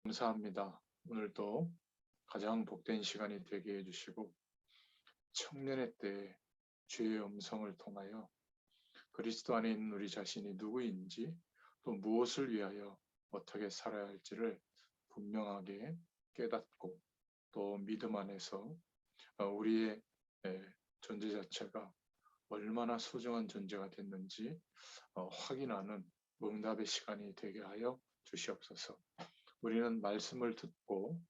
감사합니다. 오늘도 가장 복된 시간이 되게 해주시고 청년의 때에 주의 음성을 통하여 그리스도 안에 있는 우리 자신이 누구인지 또 무엇을 위하여 어떻게 살아야 할지를 분명하게 깨닫고 또 믿음 안에서 우리의 존재 자체가 얼마나 소중한 존재가 됐는지 확인하는 응답의 시간이 되게 하여 주시옵소서. 우리는 말씀을 듣고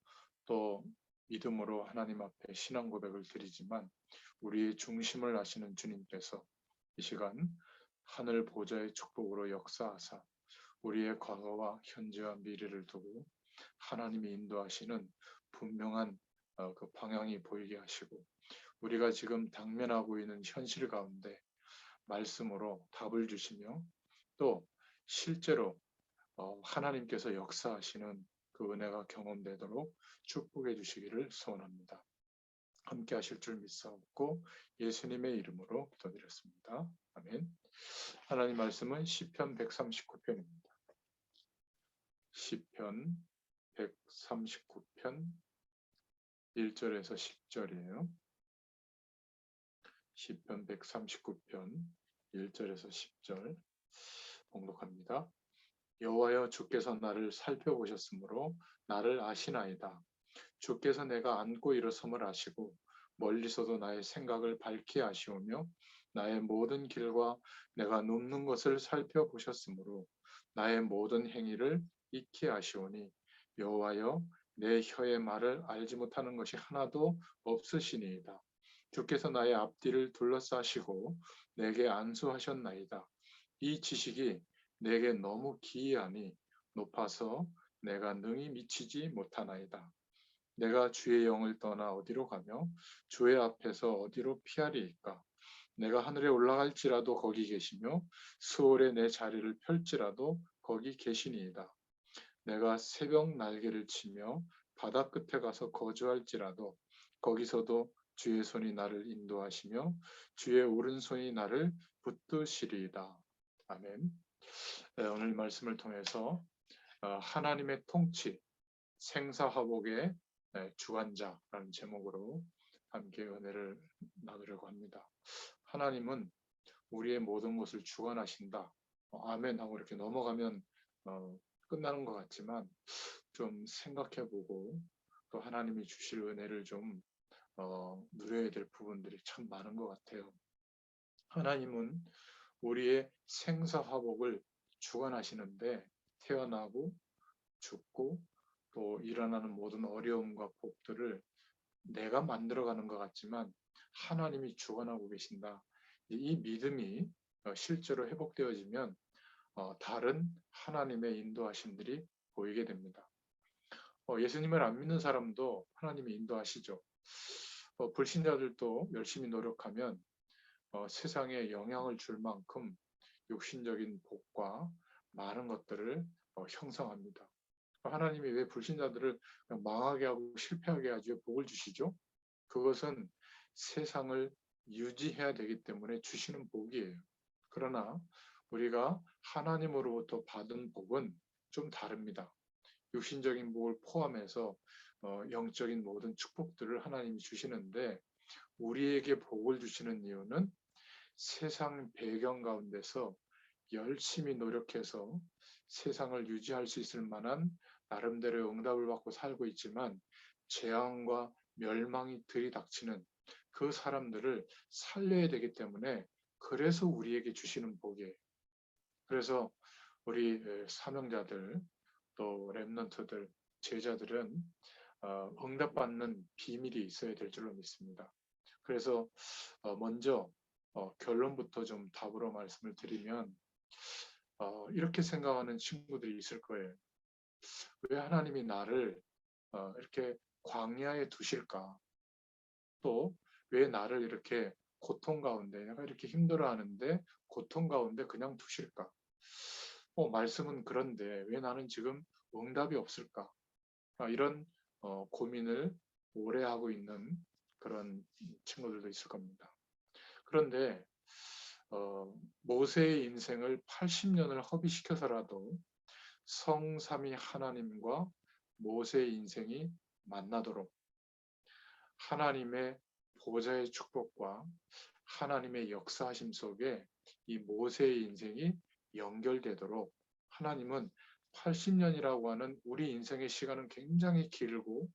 또 믿음으로 하나님 앞에 신앙 고백을 드리지만 우리의 중심을 아시는 주님께서 이 시간 하늘 보좌의 축복으로 역사하사 우리의 과거와 현재와 미래를 두고 하나님이 인도하시는 분명한 그 방향이 보이게 하시고 우리가 지금 당면하고 있는 현실 가운데 말씀으로 답을 주시며 또 실제로 하나님께서 역사하시는 그 은혜가 경험되도록 축복해 주시기를 소원합니다. 함께 하실 줄 믿사옵고 예수님의 이름으로 기도드렸습니다. 아멘. 하나님 말씀은 시편 139편입니다. 시편 139편 1절에서 10절이에요. 시편 139편 1절에서 10절 봉독합니다. 여호와여, 주께서 나를 살펴보셨으므로 나를 아시나이다. 주께서 내가 앉고 일어섬을 아시고 멀리서도 나의 생각을 밝히 아시오며 나의 모든 길과 내가 눕는 것을 살펴보셨으므로 나의 모든 행위를 익히 아시오니 여호와여, 내 혀의 말을 알지 못하는 것이 하나도 없으시니이다. 주께서 나의 앞뒤를 둘러싸시고 내게 안수하셨나이다. 이 지식이 내게 너무 기이하니 높아서 내가 능히 미치지 못하나이다. 내가 주의 영을 떠나 어디로 가며 주의 앞에서 어디로 피하리이까? 내가 하늘에 올라갈지라도 거기 계시며 수월에 내 자리를 펼지라도 거기 계시니이다. 내가 새벽 날개를 치며 바다 끝에 가서 거주할지라도 거기서도 주의 손이 나를 인도하시며 주의 오른손이 나를 붙드시리이다. 아멘. 오늘 말씀을 통해서 하나님의 통치, 생사화복의 주관자라는 제목으로 함께 은혜를 나누려고 합니다. 하나님은 우리의 모든 것을 주관하신다. 아멘 하고 이렇게 넘어가면 끝나는 것 같지만 좀 생각해보고 또 하나님이 주실 은혜를 좀 누려야 될 부분들이 참 많은 것 같아요. 하나님은 우리의 생사화복을 주관하시는데 태어나고 죽고 또 일어나는 모든 어려움과 복들을 내가 만들어가는 것 같지만 하나님이 주관하고 계신다. 이 믿음이 실제로 회복되어지면 다른 하나님의 인도하심들이 보이게 됩니다. 예수님을 안 믿는 사람도 하나님이 인도하시죠. 불신자들도 열심히 노력하면 세상에 영향을 줄 만큼 육신적인 복과 많은 것들을 형성합니다. 하나님이 왜 불신자들을 망하게 하고 실패하게 하지 복을 주시죠? 그것은 세상을 유지해야 되기 때문에 주시는 복이에요. 그러나 우리가 하나님으로부터 받은 복은 좀 다릅니다. 육신적인 복을 포함해서 영적인 모든 축복들을 하나님이 주시는데 우리에게 복을 주시는 이유는 세상 배경 가운데서 열심히 노력해서 세상을 유지할 수 있을 만한 나름대로의 응답을 받고 살고 있지만 재앙과 멸망이 들이닥치는 그 사람들을 살려야 되기 때문에 그래서 우리에게 주시는 복이에요. 그래서 우리 사명자들 또 렘넌트들 제자들은 응답받는 비밀이 있어야 될 줄로 믿습니다. 그래서 먼저 결론부터 좀 답으로 말씀을 드리면 이렇게 생각하는 친구들이 있을 거예요. 왜 하나님이 나를 이렇게 광야에 두실까? 또 왜 나를 이렇게 고통 가운데 내가 이렇게 힘들어하는데 고통 가운데 그냥 두실까? 말씀은 그런데 왜 나는 지금 응답이 없을까? 이런 고민을 오래 하고 있는 그런 친구들도 있을 겁니다. 그런데 모세의 인생을 80년을 허비시켜서라도 성삼위 하나님과 모세의 인생이 만나도록 하나님의 보좌의 축복과 하나님의 역사하심 속에 이 모세의 인생이 연결되도록 하나님은 80년이라고 하는 우리 인생의 시간은 굉장히 길고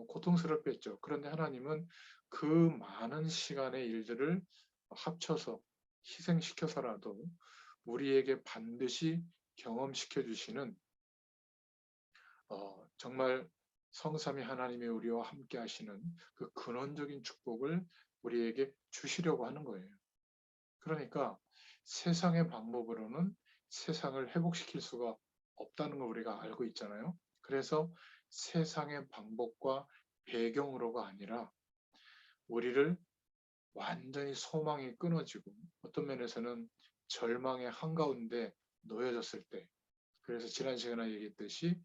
고통스럽겠죠. 그런데 하나님은 그 많은 시간의 일들을 합쳐서 희생시켜서라도 우리에게 반드시 경험시켜 주시는 정말 성삼위 하나님의 우리와 함께 하시는 그 근원적인 축복을 우리에게 주시려고 하는 거예요. 그러니까 세상의 방법으로는 세상을 회복시킬 수가 없다는 걸 우리가 알고 있잖아요. 그래서 세상의 방법과 배경으로가 아니라 우리를 완전히 소망이 끊어지고 어떤 면에서는 절망의 한가운데 놓여졌을 때, 그래서 지난 시간에 얘기했듯이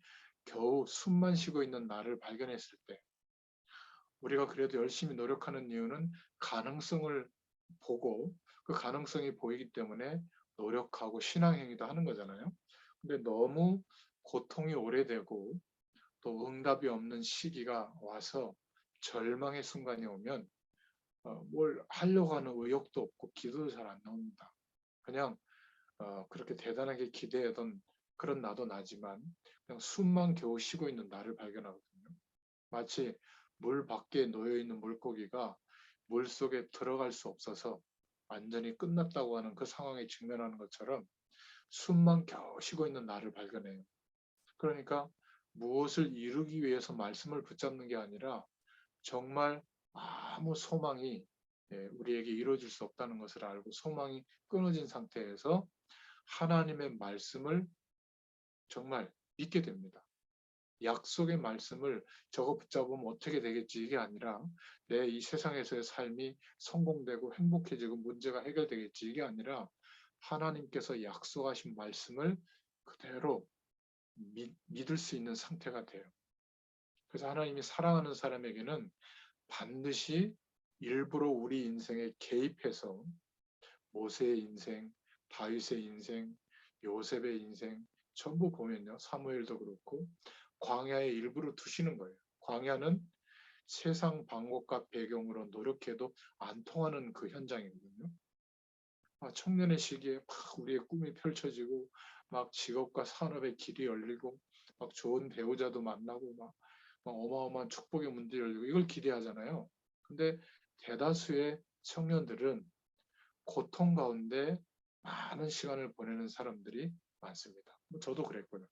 겨우 숨만 쉬고 있는 나를 발견했을 때 우리가 그래도 열심히 노력하는 이유는 가능성을 보고 그 가능성이 보이기 때문에 노력하고 신앙행위도 하는 거잖아요. 근데 너무 고통이 오래되고 또 응답이 없는 시기가 와서 절망의 순간이 오면 뭘 하려고 하는 의욕도 없고 기도도 잘 안 나옵니다. 그냥 그렇게 대단하게 기대하던 그런 나도 나지만 그냥 숨만 겨우 쉬고 있는 나를 발견하거든요. 마치 물 밖에 놓여 있는 물고기가 물 속에 들어갈 수 없어서 완전히 끝났다고 하는 그 상황에 직면하는 것처럼 숨만 겨우 쉬고 있는 나를 발견해요. 그러니까 무엇을 이루기 위해서 말씀을 붙잡는 게 아니라 정말 아무 소망이 우리에게 이루어질 수 없다는 것을 알고 소망이 끊어진 상태에서 하나님의 말씀을 정말 믿게 됩니다. 약속의 말씀을 저거 붙잡으면 어떻게 되겠지 이게 아니라 내 이 세상에서의 삶이 성공되고 행복해지고 문제가 해결되겠지 이게 아니라 하나님께서 약속하신 말씀을 그대로 믿을 수 있는 상태가 돼요. 그래서 하나님이 사랑하는 사람에게는 반드시 일부러 우리 인생에 개입해서 모세의 인생, 다윗의 인생, 요셉의 인생 전부 보면요. 사무엘도 그렇고 광야에 일부러 두시는 거예요. 광야는 세상 방법과 배경으로 노력해도 안 통하는 그 현장이거든요. 청년의 시기에 막 우리의 꿈이 펼쳐지고 막 직업과 산업의 길이 열리고 막 좋은 배우자도 만나고 막 어마어마한 축복의 문들이 열리고 이걸 기대하잖아요. 근데 대다수의 청년들은 고통 가운데 많은 시간을 보내는 사람들이 많습니다. 저도 그랬고요.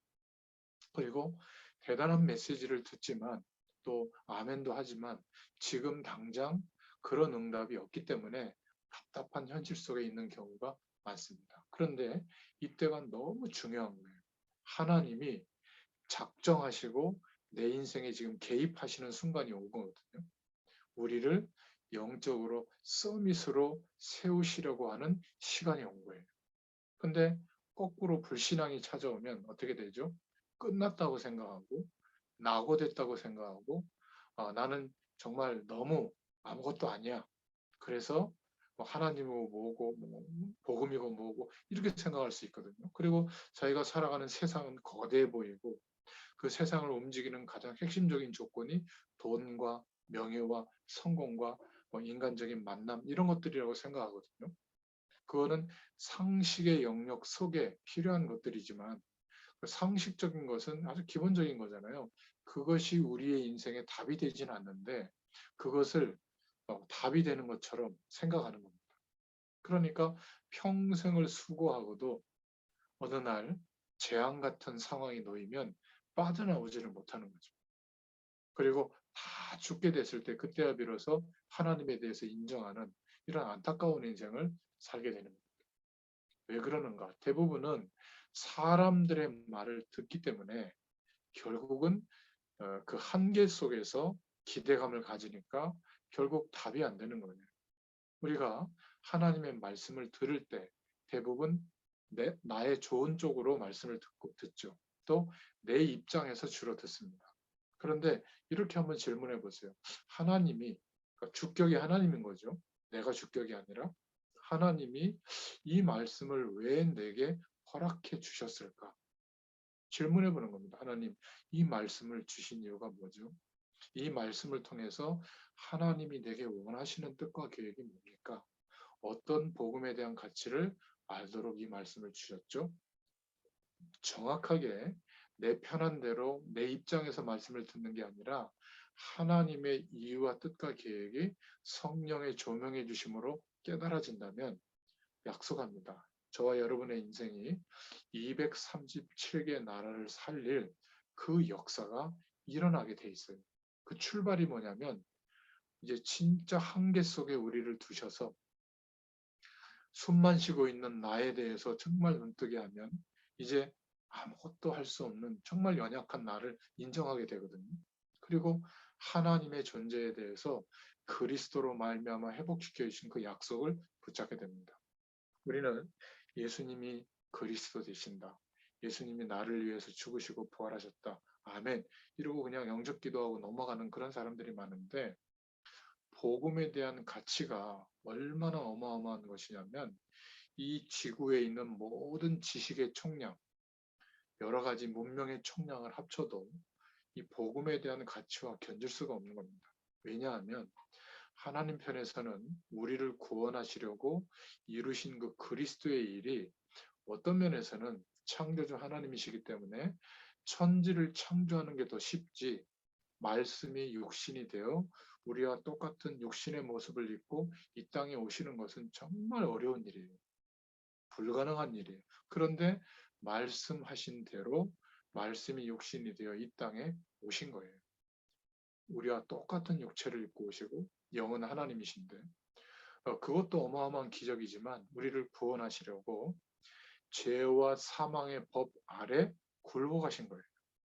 그리고 대단한 메시지를 듣지만 또 아멘도 하지만 지금 당장 그런 응답이 없기 때문에 답답한 현실 속에 있는 경우가 많습니다. 그런데 이때가 너무 중요한 거예요. 하나님이 작정하시고 내 인생에 지금 개입하시는 순간이 온 거거든요. 우리를 영적으로 서밋으로 세우시려고 하는 시간이 온 거예요. 근데 거꾸로 불신앙이 찾아오면 어떻게 되죠? 끝났다고 생각하고 낙오됐다고 생각하고 나는 정말 너무 아무것도 아니야. 그래서 뭐 하나님이고 뭐고 뭐 복음이고 뭐고 이렇게 생각할 수 있거든요. 그리고 저희가 살아가는 세상은 거대해 보이고 그 세상을 움직이는 가장 핵심적인 조건이 돈과 명예와 성공과 뭐 인간적인 만남 이런 것들이라고 생각하거든요. 그거는 상식의 영역 속에 필요한 것들이지만 그 상식적인 것은 아주 기본적인 거잖아요. 그것이 우리의 인생에 답이 되지는 않는데 그것을 답이 되는 것처럼 생각하는 겁니다. 그러니까 평생을 수고하고도 어느 날 재앙 같은 상황이 놓이면 빠져나오지를 못하는 거죠. 그리고 다 죽게 됐을 때 그때야 비로소 하나님에 대해서 인정하는 이런 안타까운 인생을 살게 되는 겁니다. 왜 그러는가? 대부분은 사람들의 말을 듣기 때문에 결국은 그 한계 속에서 기대감을 가지니까 결국 답이 안 되는 거예요. 우리가 하나님의 말씀을 들을 때 대부분 나의 좋은 쪽으로 말씀을 듣죠. 또 내 입장에서 주로 듣습니다. 그런데 이렇게 한번 질문해 보세요. 하나님이, 그러니까 주격이 하나님인 거죠. 내가 주격이 아니라 하나님이 이 말씀을 왜 내게 허락해 주셨을까? 질문해 보는 겁니다. 하나님, 이 말씀을 주신 이유가 뭐죠? 이 말씀을 통해서 하나님이 내게 원하시는 뜻과 계획이 뭡니까? 어떤 복음에 대한 가치를 알도록 이 말씀을 주셨죠? 정확하게 내 편한 대로 내 입장에서 말씀을 듣는 게 아니라 하나님의 이유와 뜻과 계획이 성령의 조명해 주심으로 깨달아진다면 약속합니다. 저와 여러분의 인생이 237개 나라를 살릴 그 역사가 일어나게 돼 있어요. 그 출발이 뭐냐면 이제 진짜 한계 속에 우리를 두셔서 숨만 쉬고 있는 나에 대해서 정말 눈뜨게 하면 이제 아무것도 할 수 없는 정말 연약한 나를 인정하게 되거든요. 그리고 하나님의 존재에 대해서 그리스도로 말미암아 회복시켜 주신 그 약속을 붙잡게 됩니다. 우리는 예수님이 그리스도 되신다. 예수님이 나를 위해서 죽으시고 부활하셨다. 아멘. 이러고 그냥 영접 기도하고 넘어가는 그런 사람들이 많은데 복음에 대한 가치가 얼마나 어마어마한 것이냐면 이 지구에 있는 모든 지식의 총량, 여러 가지 문명의 총량을 합쳐도 이 복음에 대한 가치와 견줄 수가 없는 겁니다. 왜냐하면 하나님 편에서는 우리를 구원하시려고 이루신 그 그리스도의 일이 어떤 면에서는 창조주 하나님이시기 때문에 천지를 창조하는 게 더 쉽지 말씀이 육신이 되어 우리와 똑같은 육신의 모습을 입고 이 땅에 오시는 것은 정말 어려운 일이에요. 불가능한 일이에요. 그런데 말씀하신 대로 말씀이 육신이 되어 이 땅에 오신 거예요. 우리와 똑같은 육체를 입고 오시고 영은 하나님이신데 그것도 어마어마한 기적이지만 우리를 구원하시려고 죄와 사망의 법 아래 굴복하신 거예요.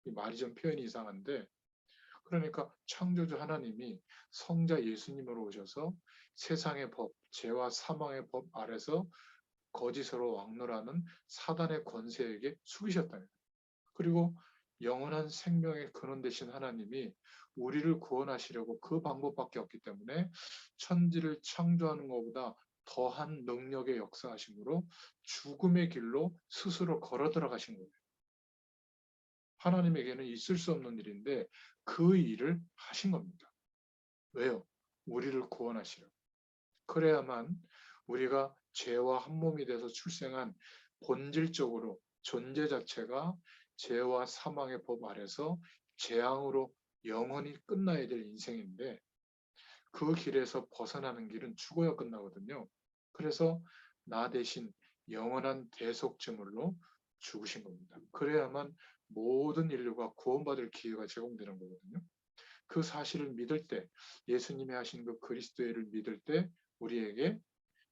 이 말이 좀 표현이 이상한데 그러니까 창조주 하나님이 성자 예수님으로 오셔서 세상의 법, 죄와 사망의 법 아래서 거짓으로 왕노라는 사단의 권세에게 숙이셨다. 그리고 영원한 생명의 근원 되신 하나님이 우리를 구원하시려고 그 방법밖에 없기 때문에 천지를 창조하는 것보다 더한 능력의 역사하심으로 죽음의 길로 스스로 걸어 들어가신 거예요. 하나님에게는 있을 수 없는 일인데 그 일을 하신 겁니다. 왜요? 우리를 구원하시려고. 그래야만 우리가 죄와 한 몸이 돼서 출생한 본질적으로 존재 자체가 죄와 사망의 법 아래서 재앙으로 영원히 끝나야 될 인생인데 그 길에서 벗어나는 길은 죽어야 끝나거든요. 그래서 나 대신 영원한 대속제물로 죽으신 겁니다. 그래야만 모든 인류가 구원받을 기회가 제공되는 거거든요. 그 사실을 믿을 때, 예수님이 하신 그 그리스도의를 믿을 때 우리에게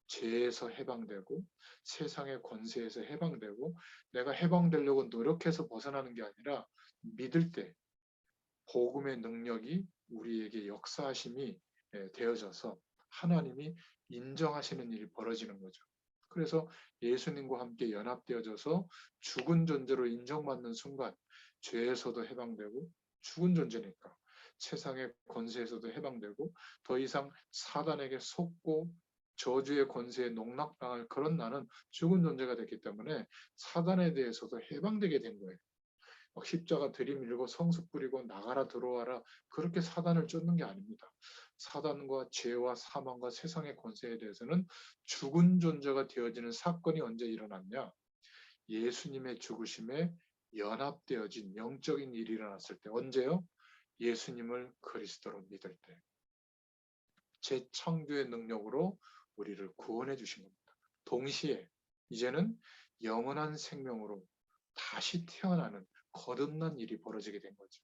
죄에서 해방되고 세상의 권세에서 해방되고 내가 해방되려고 노력해서 벗어나는 게 아니라 믿을 때 복음의 능력이 우리에게 역사하심이 되어져서 하나님이 인정하시는 일이 벌어지는 거죠. 그래서 예수님과 함께 연합되어져서 죽은 존재로 인정받는 순간 죄에서도 해방되고 죽은 존재니까 세상의 권세에서도 해방되고 더 이상 사단에게 속고 저주의 권세에 농락당할 그런 나는 죽은 존재가 됐기 때문에 사단에 대해서도 해방되게 된 거예요. 십자가 들이밀고 성수 뿌리고 나가라 들어와라 그렇게 사단을 쫓는 게 아닙니다. 사단과 죄와 사망과 세상의 권세에 대해서는 죽은 존재가 되어지는 사건이 언제 일어났냐? 예수님의 죽으심에 연합되어진 영적인 일이 일어났을 때 언제요? 예수님을 그리스도로 믿을 때 재창조의 능력으로 우리를 구원해 주신 겁니다. 동시에 이제는 영원한 생명으로 다시 태어나는 거듭난 일이 벌어지게 된 거죠.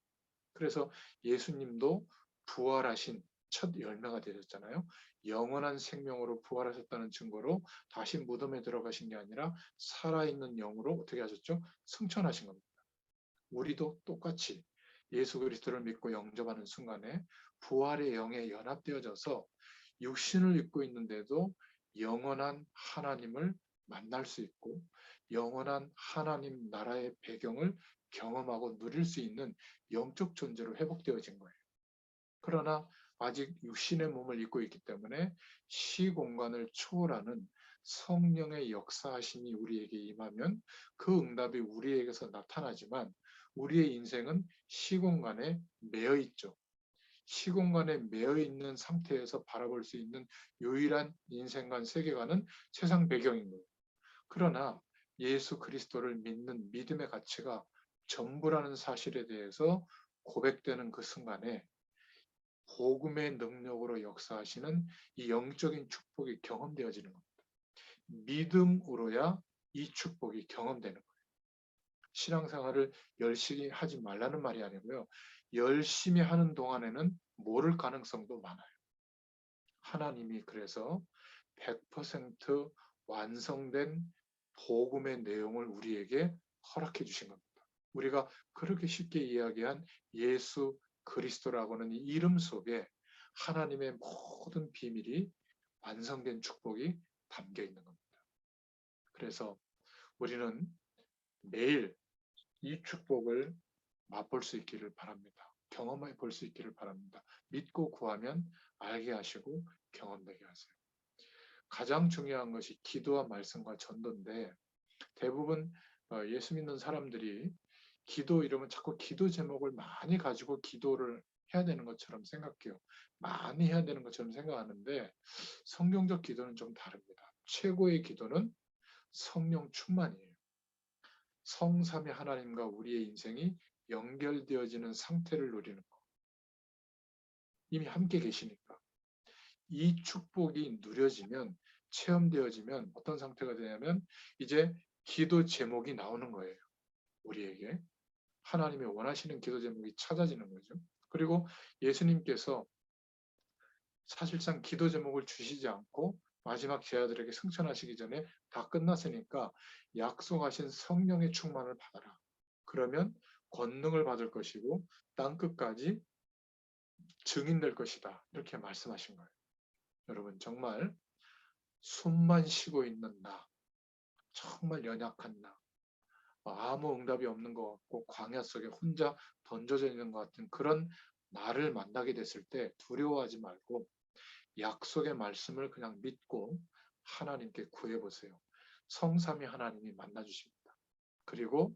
그래서 예수님도 부활하신 첫 열매가 되셨잖아요. 영원한 생명으로 부활하셨다는 증거로 다시 무덤에 들어가신 게 아니라 살아있는 영으로 어떻게 하셨죠? 승천하신 겁니다. 우리도 똑같이 예수 그리스도를 믿고 영접하는 순간에 부활의 영에 연합되어져서 육신을 입고 있는데도 영원한 하나님을 만날 수 있고 영원한 하나님 나라의 배경을 경험하고 누릴 수 있는 영적 존재로 회복되어진 거예요. 그러나 아직 육신의 몸을 입고 있기 때문에 시공간을 초월하는 성령의 역사하심이 우리에게 임하면 그 응답이 우리에게서 나타나지만 우리의 인생은 시공간에 매여 있죠. 시공간에 매여 있는 상태에서 바라볼 수 있는 유일한 인생관 세계관은 세상 배경인 거예요. 그러나 예수 그리스도를 믿는 믿음의 가치가 전부라는 사실에 대해서 고백되는 그 순간에 복음의 능력으로 역사하시는 이 영적인 축복이 경험되어지는 겁니다. 믿음으로야 이 축복이 경험되는 거예요. 신앙생활을 열심히 하지 말라는 말이 아니고요. 열심히 하는 동안에는 모를 가능성도 많아요. 하나님이 그래서 100% 완성된 복음의 내용을 우리에게 허락해 주신 겁니다. 우리가 그렇게 쉽게 이야기한 예수 그리스도라고는 이 이름 속에 하나님의 모든 비밀이 완성된 축복이 담겨 있는 겁니다. 그래서 우리는 매일 이 축복을 맛볼 수 있기를 바랍니다. 경험해 볼 수 있기를 바랍니다. 믿고 구하면 알게 하시고 경험되게 하세요. 가장 중요한 것이 기도와 말씀과 전도인데 대부분 예수 믿는 사람들이 기도 이러면 자꾸 기도 제목을 많이 가지고 기도를 해야 되는 것처럼 생각해요. 많이 해야 되는 것처럼 생각하는데 성경적 기도는 좀 다릅니다. 최고의 기도는 성령 충만이에요. 성삼위 하나님과 우리의 인생이 연결되어지는 상태를 누리는 것. 이미 함께 계시니까. 이 축복이 누려지면, 체험되어지면 어떤 상태가 되냐면 이제 기도 제목이 나오는 거예요. 우리에게. 하나님이 원하시는 기도 제목이 찾아지는 거죠. 그리고 예수님께서 사실상 기도 제목을 주시지 않고 마지막 제자들에게 승천하시기 전에 다 끝났으니까 약속하신 성령의 충만을 받아라. 그러면 권능을 받을 것이고 땅 끝까지 증인될 것이다. 이렇게 말씀하신 거예요. 여러분 정말 숨만 쉬고 있는 나, 정말 연약한 나, 아무 응답이 없는 것 같고 광야 속에 혼자 던져져 있는 것 같은 그런 나를 만나게 됐을 때 두려워하지 말고 약속의 말씀을 그냥 믿고 하나님께 구해보세요. 성삼위 하나님이 만나주십니다. 그리고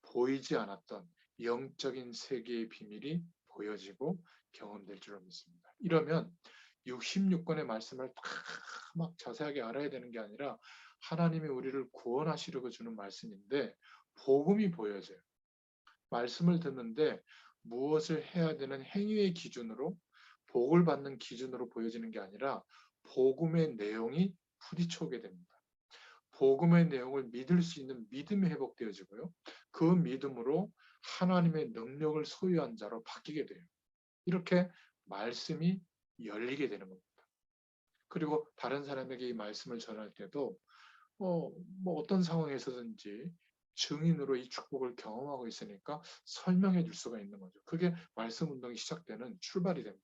보이지 않았던 영적인 세계의 비밀이 보여지고 경험될 줄로 믿습니다. 이러면 66권의 말씀을 다 막 자세하게 알아야 되는 게 아니라 하나님이 우리를 구원하시려고 주는 말씀인데 복음이 보여져요. 말씀을 듣는데 무엇을 해야 되는 행위의 기준으로 복을 받는 기준으로 보여지는 게 아니라 복음의 내용이 부딪혀오게 됩니다. 복음의 내용을 믿을 수 있는 믿음이 회복되어지고요. 그 믿음으로 하나님의 능력을 소유한 자로 바뀌게 돼요. 이렇게 말씀이 열리게 되는 겁니다. 그리고 다른 사람에게 이 말씀을 전할 때도 어떤 상황에서든지 증인으로 이 축복을 경험하고 있으니까 설명해 줄 수가 있는 거죠. 그게 말씀 운동이 시작되는 출발이 됩니다.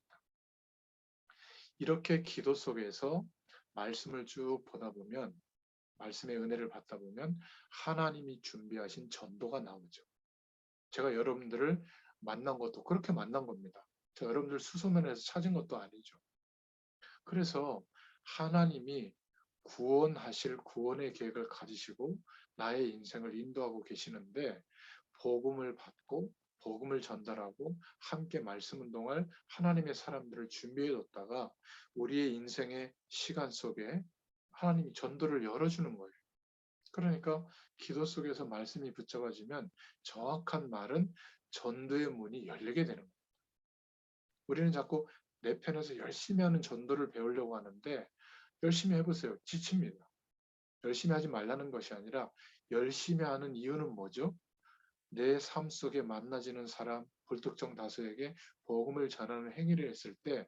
이렇게 기도 속에서 말씀을 쭉 보다 보면 말씀의 은혜를 받다 보면 하나님이 준비하신 전도가 나오죠. 제가 여러분들을 만난 것도 그렇게 만난 겁니다. 제가 여러분들 수소문에서 찾은 것도 아니죠. 그래서 하나님이 구원하실 구원의 계획을 가지시고 나의 인생을 인도하고 계시는데 복음을 받고 복음을 전달하고 함께 말씀 운동할 하나님의 사람들을 준비해 뒀다가 우리의 인생의 시간 속에 하나님이 전도를 열어주는 거예요. 그러니까 기도 속에서 말씀이 붙잡아지면 정확한 말은 전도의 문이 열리게 되는 거예요. 우리는 자꾸 내 편에서 열심히 하는 전도를 배우려고 하는데 열심히 해보세요. 지칩니다. 열심히 하지 말라는 것이 아니라 열심히 하는 이유는 뭐죠? 내 삶 속에 만나지는 사람, 불특정 다수에게 복음을 전하는 행위를 했을 때,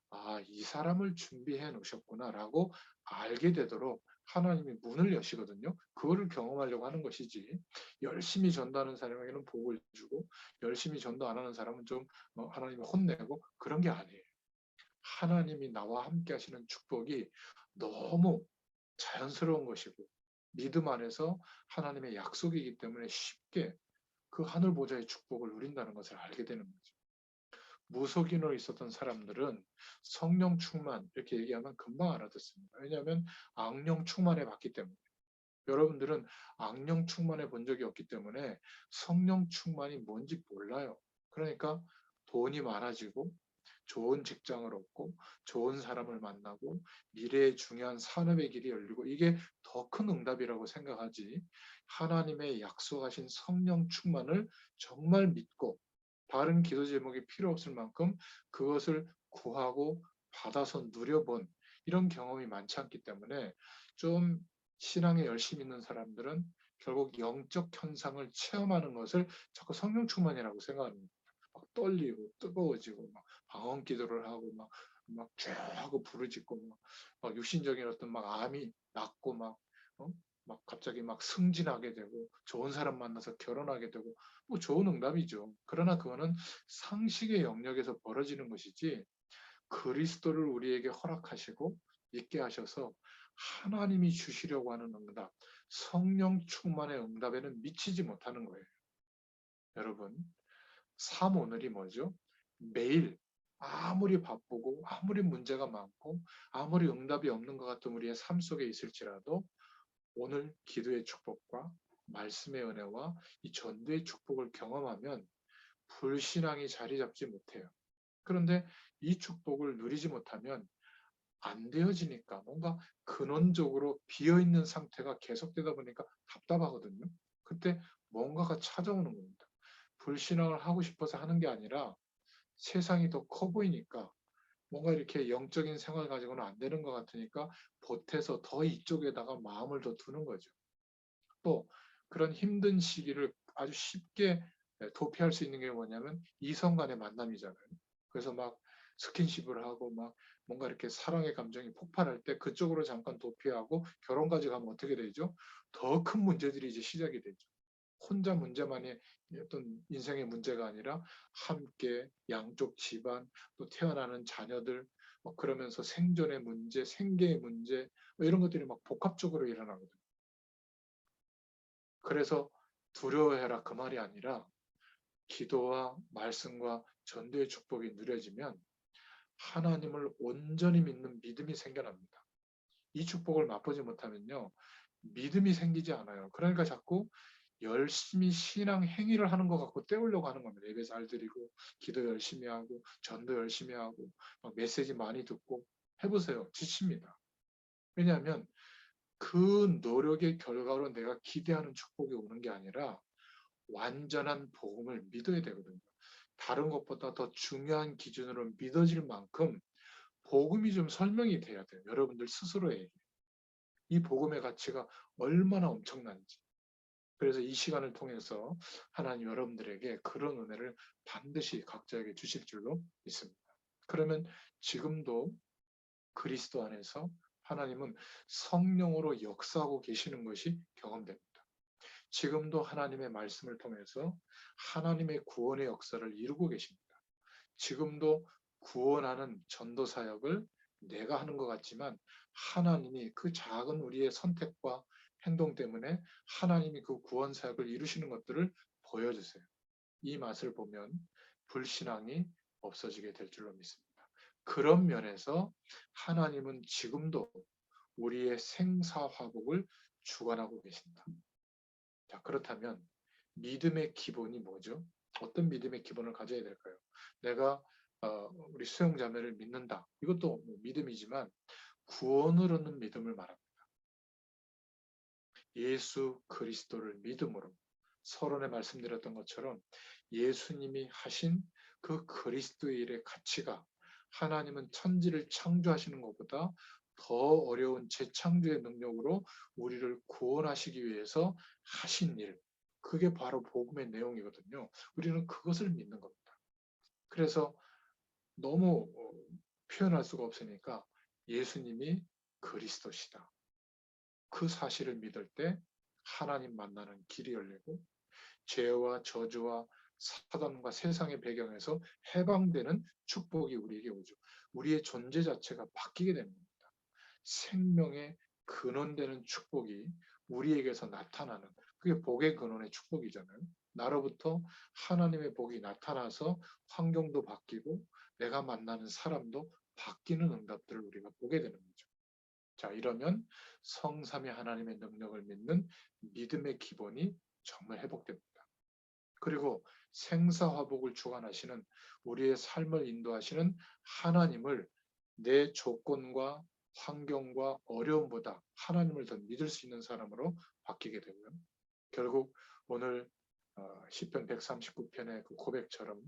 아, 이 사람을 준비해 놓으셨구나라고 알게 되도록 하나님이 문을 여시거든요. 그거를 경험하려고 하는 것이지. 열심히 전도하는 사람에게는 복을 주고, 열심히 전도 안 하는 사람은 좀 하나님이 혼내고 그런 게 아니에요. 하나님이 나와 함께 하시는 축복이 너무 자연스러운 것이고, 믿음 안에서 하나님의 약속이기 때문에 쉽게 그 하늘 보좌의 축복을 누린다는 것을 알게 되는 거죠. 무속인으로 있었던 사람들은 성령 충만 이렇게 얘기하면 금방 알아듣습니다. 왜냐하면 악령 충만해 봤기 때문에. 여러분들은 악령 충만해 본 적이 없기 때문에 성령 충만이 뭔지 몰라요. 그러니까 돈이 많아지고 좋은 직장을 얻고 좋은 사람을 만나고 미래의 중요한 산업의 길이 열리고 이게 더 큰 응답이라고 생각하지 하나님의 약속하신 성령 충만을 정말 믿고 다른 기도 제목이 필요 없을 만큼 그것을 구하고 받아서 누려본 이런 경험이 많지 않기 때문에 좀 신앙에 열심히 있는 사람들은 결국 영적 현상을 체험하는 것을 자꾸 성령 충만이라고 생각합니다. 막 떨리고 뜨거워지고 막 방언 기도를 하고 막쫙 하고 부르짖고 막 육신적인 어떤 막 암이 낫고 어? 막 갑자기 막 승진하게 되고 좋은 사람 만나서 결혼하게 되고 뭐 좋은 응답이죠. 그러나 그거는 상식의 영역에서 벌어지는 것이지 그리스도를 우리에게 허락하시고 있게 하셔서 하나님이 주시려고 하는 응답, 성령 충만의 응답에는 미치지 못하는 거예요. 여러분, 삶 오늘이 뭐죠? 매일 아무리 바쁘고 아무리 문제가 많고 아무리 응답이 없는 것 같은 우리의 삶 속에 있을지라도 오늘 기도의 축복과 말씀의 은혜와 이 전도의 축복을 경험하면 불신앙이 자리 잡지 못해요. 그런데 이 축복을 누리지 못하면 안 되어지니까 뭔가 근원적으로 비어있는 상태가 계속되다 보니까 답답하거든요. 그때 뭔가가 찾아오는 겁니다. 불신앙을 하고 싶어서 하는 게 아니라 세상이 더 커 보이니까 뭔가 이렇게 영적인 생활 가지고는 안 되는 것 같으니까 보태서 더 이쪽에다가 마음을 더 두는 거죠. 또 그런 힘든 시기를 아주 쉽게 도피할 수 있는 게 뭐냐면 이성 간의 만남이잖아요. 그래서 막 스킨십을 하고 막 뭔가 이렇게 사랑의 감정이 폭발할 때 그쪽으로 잠깐 도피하고 결혼까지 가면 어떻게 되죠? 더 큰 문제들이 이제 시작이 되죠. 혼자 문제만이 어떤 인생의 문제가 아니라 함께 양쪽 집안 또 태어나는 자녀들 그러면서 생존의 문제, 생계의 문제 이런 것들이 막 복합적으로 일어나거든요. 그래서 두려워해라 그 말이 아니라 기도와 말씀과 전도의 축복이 누려지면 하나님을 온전히 믿는 믿음이 생겨납니다. 이 축복을 맛보지 못하면요. 믿음이 생기지 않아요. 그러니까 자꾸 열심히 신앙 행위를 하는 것 같고 때우려고 하는 겁니다. 예배 잘 드리고 기도 열심히 하고 전도 열심히 하고 메시지 많이 듣고 해보세요. 지칩니다. 왜냐하면 그 노력의 결과로 내가 기대하는 축복이 오는 게 아니라 완전한 복음을 믿어야 되거든요. 다른 것보다 더 중요한 기준으로 믿어질 만큼 복음이 좀 설명이 돼야 돼요. 여러분들 스스로에게. 이 복음의 가치가 얼마나 엄청난지. 그래서 이 시간을 통해서 하나님 여러분들에게 그런 은혜를 반드시 각자에게 주실 줄로 믿습니다. 그러면 지금도 그리스도 안에서 하나님은 성령으로 역사하고 계시는 것이 경험됩니다. 지금도 하나님의 말씀을 통해서 하나님의 구원의 역사를 이루고 계십니다. 지금도 구원하는 전도 사역을 내가 하는 것 같지만 하나님이 그 작은 우리의 선택과 행동 때문에 하나님이 그 구원 사역을 이루시는 것들을 보여주세요. 이 맛을 보면 불신앙이 없어지게 될 줄로 믿습니다. 그런 면에서 하나님은 지금도 우리의 생사화복을 주관하고 계신다. 자, 그렇다면 믿음의 기본이 뭐죠? 어떤 믿음의 기본을 가져야 될까요? 내가 우리 수용자매를 믿는다. 이것도 믿음이지만 구원을 얻는 믿음을 말합니다. 예수 그리스도를 믿음으로 서론에 말씀드렸던 것처럼 예수님이 하신 그 그리스도의 일의 가치가 하나님은 천지를 창조하시는 것보다 더 어려운 재창조의 능력으로 우리를 구원하시기 위해서 하신 일, 그게 바로 복음의 내용이거든요. 우리는 그것을 믿는 겁니다. 그래서 너무 표현할 수가 없으니까 예수님이 그리스도시다. 그 사실을 믿을 때 하나님 만나는 길이 열리고 죄와 저주와 사단과 세상의 배경에서 해방되는 축복이 우리에게 오죠. 우리의 존재 자체가 바뀌게 되는 겁니다. 생명의 근원되는 축복이 우리에게서 나타나는 그게 복의 근원의 축복이잖아요. 나로부터 하나님의 복이 나타나서 환경도 바뀌고 내가 만나는 사람도 바뀌는 응답들을 우리가 보게 되는 거죠. 자, 이러면 성삼위 하나님의 능력을 믿는 믿음의 기본이 정말 회복됩니다. 그리고 생사화복을 주관하시는 우리의 삶을 인도하시는 하나님을 내 조건과 환경과 어려움보다 하나님을 더 믿을 수 있는 사람으로 바뀌게 되고요. 결국 오늘 시편 139편의 그 고백처럼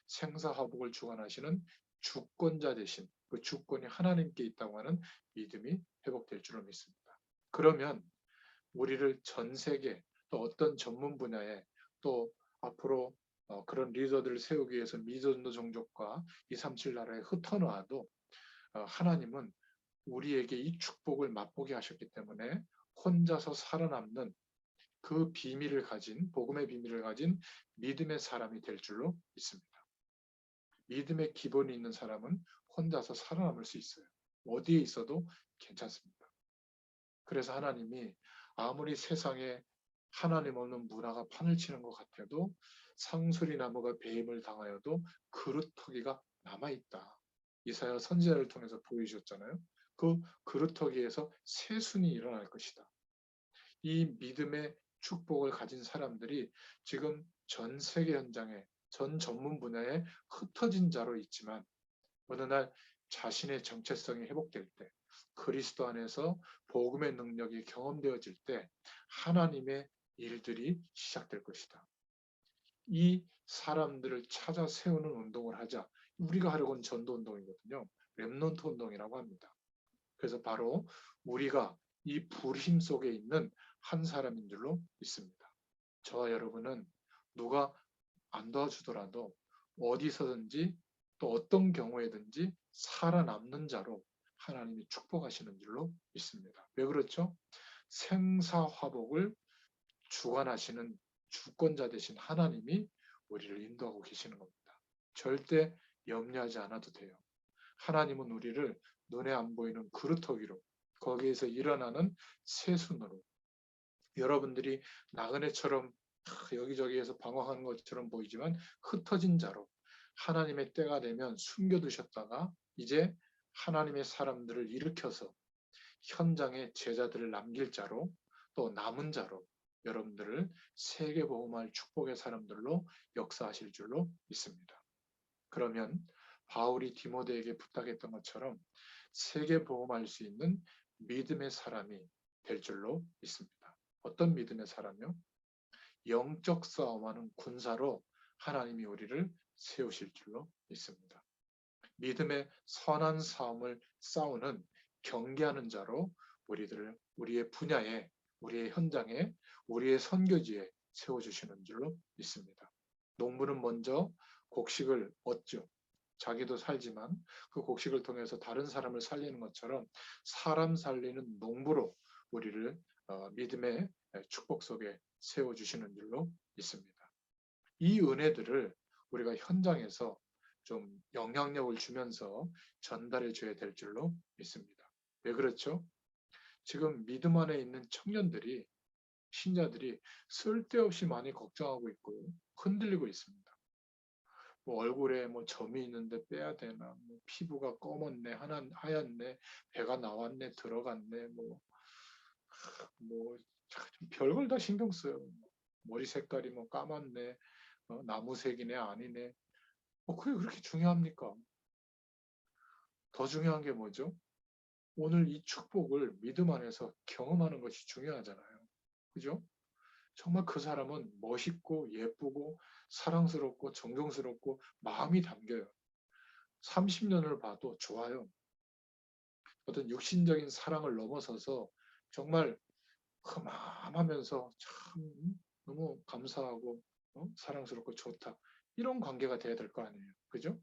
생사화복을 주관하시는 주권자 되신 그 주권이 하나님께 있다고 하는 믿음이 회복될 줄을 믿습니다. 그러면 우리를 전 세계 또 어떤 전문 분야에 또 앞으로 그런 리더들을 세우기 위해서 미전도 종족과 237 나라에 흩어놓아도 하나님은 우리에게 이 축복을 맛보게 하셨기 때문에 혼자서 살아남는 그 비밀을 가진 복음의 비밀을 가진 믿음의 사람이 될 줄로 믿습니다. 믿음의 기본이 있는 사람은 혼자서 살아남을 수 있어요. 어디에 있어도 괜찮습니다. 그래서 하나님이 아무리 세상에 하나님 없는 문화가 판을 치는 것 같아도 상수리 나무가 배임을 당하여도 그루터기가 남아있다. 이사야 선지자를 통해서 보여주셨잖아요. 그 그루터기에서 새순이 일어날 것이다. 이 믿음의 축복을 가진 사람들이 지금 전 세계 현장에 전 전문 분야에 흩어진 자로 있지만 어느 날 자신의 정체성이 회복될 때 그리스도 안에서 복음의 능력이 경험되어질 때 하나님의 일들이 시작될 것이다. 이 사람들을 찾아 세우는 운동을 하자. 우리가 하려고 하는 전도 운동이거든요. 렘넌트 운동이라고 합니다. 그래서 바로 우리가 이 불힘 속에 있는 한 사람인 줄로 믿습니다. 저와 여러분은 누가 안 도와주더라도 어디서든지 또 어떤 경우에든지 살아남는 자로 하나님이 축복하시는 줄로 믿습니다. 왜 그렇죠? 생사화복을 주관하시는 주권자 되신 하나님이 우리를 인도하고 계시는 겁니다. 절대 염려하지 않아도 돼요. 하나님은 우리를 눈에 안 보이는 그루터기로 거기에서 일어나는 새순으로 여러분들이 나그네처럼 여기저기에서 방황하는 것처럼 보이지만 흩어진 자로 하나님의 때가 되면 숨겨두셨다가 이제 하나님의 사람들을 일으켜서 현장에 제자들을 남길 자로 또 남은 자로 여러분들을 세계보험할 축복의 사람들로 역사하실 줄로 믿습니다. 그러면 바울이 디모데에게 부탁했던 것처럼 세계보험할 수 있는 믿음의 사람이 될 줄로 믿습니다. 어떤 믿음의 사람이요? 영적 싸움하는 군사로 하나님이 우리를 세우실 줄로 믿습니다. 믿음의 선한 싸움을 싸우는 경계하는 자로 우리의 분야에, 우리의 현장에, 우리의 선교지에 세워주시는 줄로 믿습니다. 농부는 먼저 곡식을 얻죠. 자기도 살지만 그 곡식을 통해서 다른 사람을 살리는 것처럼 사람 살리는 농부로 우리를 믿음의 축복 속에 세워주시는 줄로 믿습니다. 이 은혜들을 우리가 현장에서 좀 영향력을 주면서 전달해 줘야 될 줄로 믿습니다. 왜 그렇죠? 지금 믿음 안에 있는 청년들이, 신자들이 쓸데없이 많이 걱정하고 있고 흔들리고 있습니다. 뭐 얼굴에 뭐 점이 있는데 빼야 되나, 뭐 피부가 검었네, 하얗네, 배가 나왔네, 들어갔네, 뭐 별걸 다 신경 써요. 머리 색깔이 뭐 까맣네, 나무색이네, 아니네. 그게 그렇게 중요합니까? 더 중요한 게 뭐죠? 오늘 이 축복을 믿음 안에서 경험하는 것이 중요하잖아요. 그죠? 정말 그 사람은 멋있고 예쁘고 사랑스럽고 존경스럽고 마음이 담겨요. 30년을 봐도 좋아요. 어떤 육신적인 사랑을 넘어서서 정말 흠함하면서 참 너무 감사하고 사랑스럽고 좋다. 이런 관계가 돼야 될 거 아니에요. 그죠?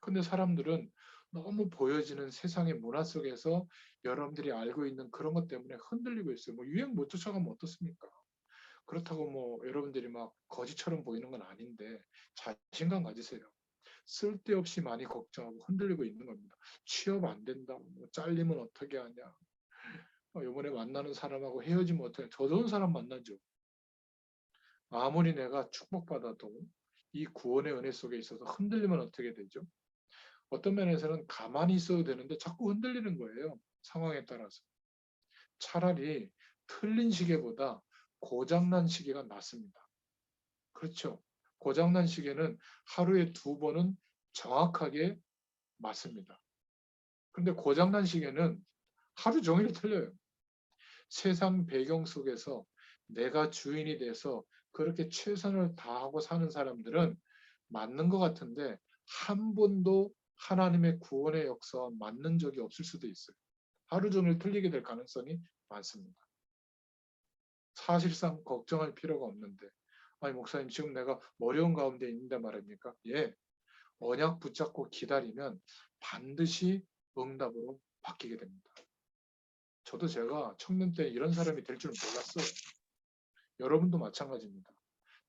근데 사람들은 너무 보여지는 세상의 문화 속에서 여러분들이 알고 있는 그런 것 때문에 흔들리고 있어요. 뭐 유행 못 쫓아가면 어떻습니까? 그렇다고 뭐 여러분들이 막 거지처럼 보이는 건 아닌데 자신감 가지세요. 쓸데없이 많이 걱정하고 흔들리고 있는 겁니다. 취업 안 된다, 뭐 잘리면 어떻게 하냐, 이번에 만나는 사람하고 헤어지면 어떻게, 더 좋은 사람 만나죠. 아무리 내가 축복받아도 이 구원의 은혜 속에 있어서 흔들리면 어떻게 되죠? 어떤 면에서는 가만히 있어도 되는데 자꾸 흔들리는 거예요. 상황에 따라서. 차라리 틀린 시계보다 고장난 시계가 낫습니다. 그렇죠. 고장난 시계는 하루에 2번은 정확하게 맞습니다. 근데 고장난 시계는 하루 종일 틀려요. 세상 배경 속에서 내가 주인이 돼서 그렇게 최선을 다하고 사는 사람들은 맞는 것 같은데 한 번도 하나님의 구원의 역사와 맞는 적이 없을 수도 있어요. 하루 종일 틀리게 될 가능성이 많습니다. 사실상 걱정할 필요가 없는데, 아니 목사님 지금 내가 어려운 가운데 있는데 말입니까? 예, 언약 붙잡고 기다리면 반드시 응답으로 바뀌게 됩니다. 저도 제가 청년 때 이런 사람이 될 줄 몰랐어요. 여러분도 마찬가지입니다.